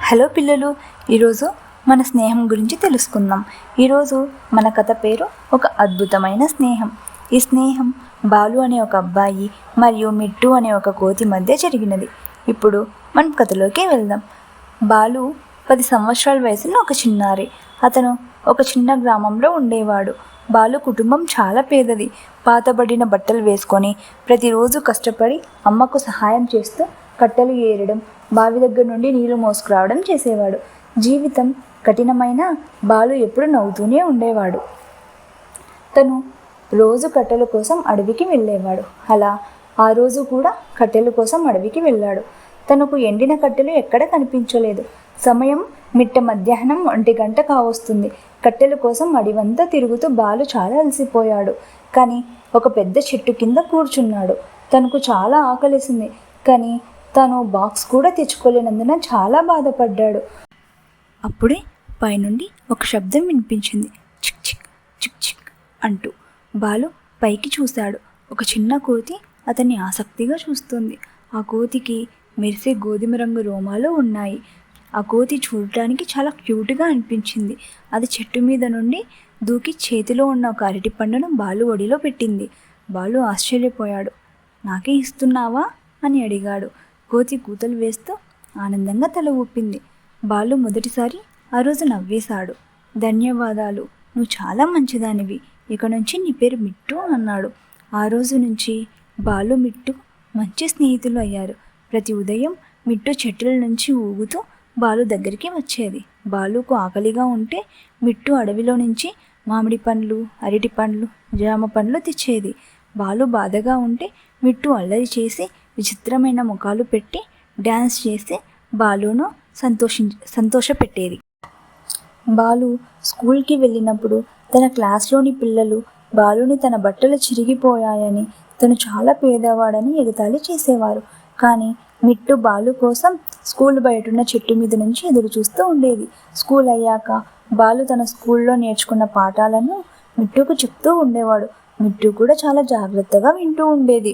Hello పిల్లలు, ఈరోజు మన స్నేహం గురించి తెలుసుకుందాం. ఈరోజు మన కథ పేరు ఒక అద్భుతమైన స్నేహం. ఈ స్నేహం బాలు అనే ఒక అబ్బాయి మరియు మిట్టు అనే ఒక కోతి మధ్య జరిగినది. ఇప్పుడు మనం కథలోకి వెళ్దాం. బాలు 10 సంవత్సరాల వయసున్న ఒక చిన్నారి. అతను ఒక చిన్న గ్రామంలో ఉండేవాడు. బాలు కుటుంబం చాలా పేదది. పాతబడిన బట్టలు వేసుకొని ప్రతిరోజు కష్టపడి అమ్మకు సహాయం చేస్తూ కట్టెలు ఏరడం, బావి దగ్గర నుండి నీళ్లు మోసుకురావడం చేసేవాడు. జీవితం కఠినమైన బాలు ఎప్పుడు నవ్వుతూనే ఉండేవాడు. తను రోజు కట్టెల కోసం అడవికి వెళ్ళేవాడు. అలా ఆ రోజు కూడా కట్టెల కోసం అడవికి వెళ్ళాడు. తనకు ఎండిన కట్టెలు ఎక్కడ కనిపించలేదు. సమయం మిట్ట మధ్యాహ్నం 1 గంట కావస్తుంది. కట్టెల కోసం అడివంతా తిరుగుతూ బాలు చాలా అలసిపోయాడు. కానీ ఒక పెద్ద చెట్టు కింద కూర్చున్నాడు. తనకు చాలా ఆకలిసింది. కానీ తను బాక్స్ కూడా తెచ్చుకోలేనందున చాలా బాధపడ్డాడు. అప్పుడే పైనుండి ఒక శబ్దం వినిపించింది. చిక్ చిక్ చిక్ చిక్ అంటూ. బాలు పైకి చూశాడు. ఒక చిన్న కోతి అతన్ని ఆసక్తిగా చూస్తుంది. ఆ కోతికి మెరిసే గోధుమ రంగు రోమాలు ఉన్నాయి. ఆ కోతి చూడటానికి చాలా క్యూట్గా అనిపించింది. అది చెట్టు మీద నుండి దూకి చేతిలో ఉన్న ఒక అరటి పండును బాలు ఒడిలో పెట్టింది. బాలు ఆశ్చర్యపోయాడు. నాకే ఇస్తున్నావా అని అడిగాడు. కోతి కూతలు వేస్తూ ఆనందంగా తల ఊపింది. బాలు మొదటిసారి ఆ రోజు నవ్వేశాడు. ధన్యవాదాలు, నువ్వు చాలా మంచిదానివి. ఇక నుంచి నీ పేరు మిట్టు అన్నాడు. ఆ రోజు నుంచి బాలు మిట్టు మంచి స్నేహితులు అయ్యారు. ప్రతి ఉదయం మిట్టు చెట్ల నుంచి ఊగుతూ బాలు దగ్గరికి వచ్చేది. బాలుకు ఆకలిగా ఉంటే మిట్టు అడవిలో నుంచి మామిడి పండ్లు, అరటి పండ్లు, జామ పండ్లు తెచ్చేది. బాలు బాధగా ఉంటే మిట్టు అల్లరి చేసి విచిత్రమైన ముఖాలు పెట్టి డ్యాన్స్ చేసి బాలును సంతోషపెట్టేది. బాలు స్కూల్కి వెళ్ళినప్పుడు తన క్లాస్లోని పిల్లలు బాలుని తన బట్టలు చిరిగిపోయాయని, తను చాలా పేదవాడని ఎగతాళి చేసేవారు. కానీ మిట్టు బాలు కోసం స్కూల్ బయటున్న చెట్టు మీద నుంచి ఎదురు చూస్తూ ఉండేది. స్కూల్ అయ్యాక బాలు తన స్కూల్లో నేర్చుకున్న పాఠాలను మిట్టుకు చెప్తూ ఉండేవాడు. మిట్టు కూడా చాలా జాగ్రత్తగా వింటూ ఉండేది.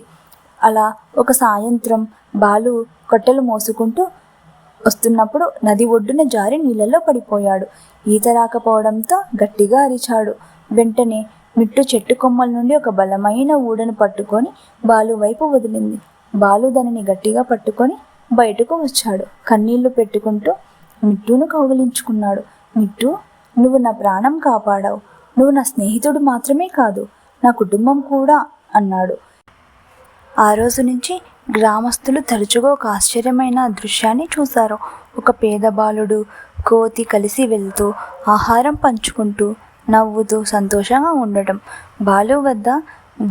అలా ఒక సాయంత్రం బాలు కట్టెలు మోసుకుంటూ వస్తున్నప్పుడు నది ఒడ్డున జారి నీళ్ళలో పడిపోయాడు. ఈత రాకపోవడంతో గట్టిగా అరిచాడు. వెంటనే మిట్టు చెట్టు కొమ్మల నుండి ఒక బలమైన ఊడను పట్టుకొని బాలు వైపు వదిలింది. బాలు దానిని గట్టిగా పట్టుకొని బయటకు వచ్చాడు. కన్నీళ్లు పెట్టుకుంటూ మిట్టును కౌగిలించుకున్నాడు. మిట్టు, నువ్వు నా ప్రాణం కాపాడావు. నువ్వు నా స్నేహితుడు మాత్రమే కాదు, నా కుటుంబం కూడా అన్నాడు. ఆ రోజు నుంచి గ్రామస్తులు తరచుగా ఒక ఆశ్చర్యమైన దృశ్యాన్ని చూశారు. ఒక పేద బాలుడు, కోతి కలిసి వెళ్తూ ఆహారం పంచుకుంటూ నవ్వుతూ సంతోషంగా ఉండటం. బాలు వద్ద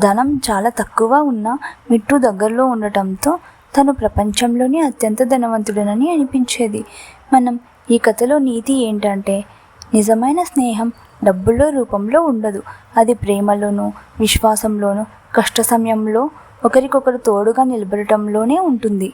ధనం చాలా తక్కువ ఉన్నా మిట్టు దగ్గరలో ఉండటంతో తను ప్రపంచంలోనే అత్యంత ధనవంతుడనని అనిపించేది. మనం ఈ కథలో నీతి ఏంటంటే, నిజమైన స్నేహం డబ్బుల రూపంలో ఉండదు. అది ప్రేమలోనూ, విశ్వాసంలోనూ, కష్ట సమయంలో ఒకరికొకరు తోడుగా నిలబడటంలోనే ఉంటుంది.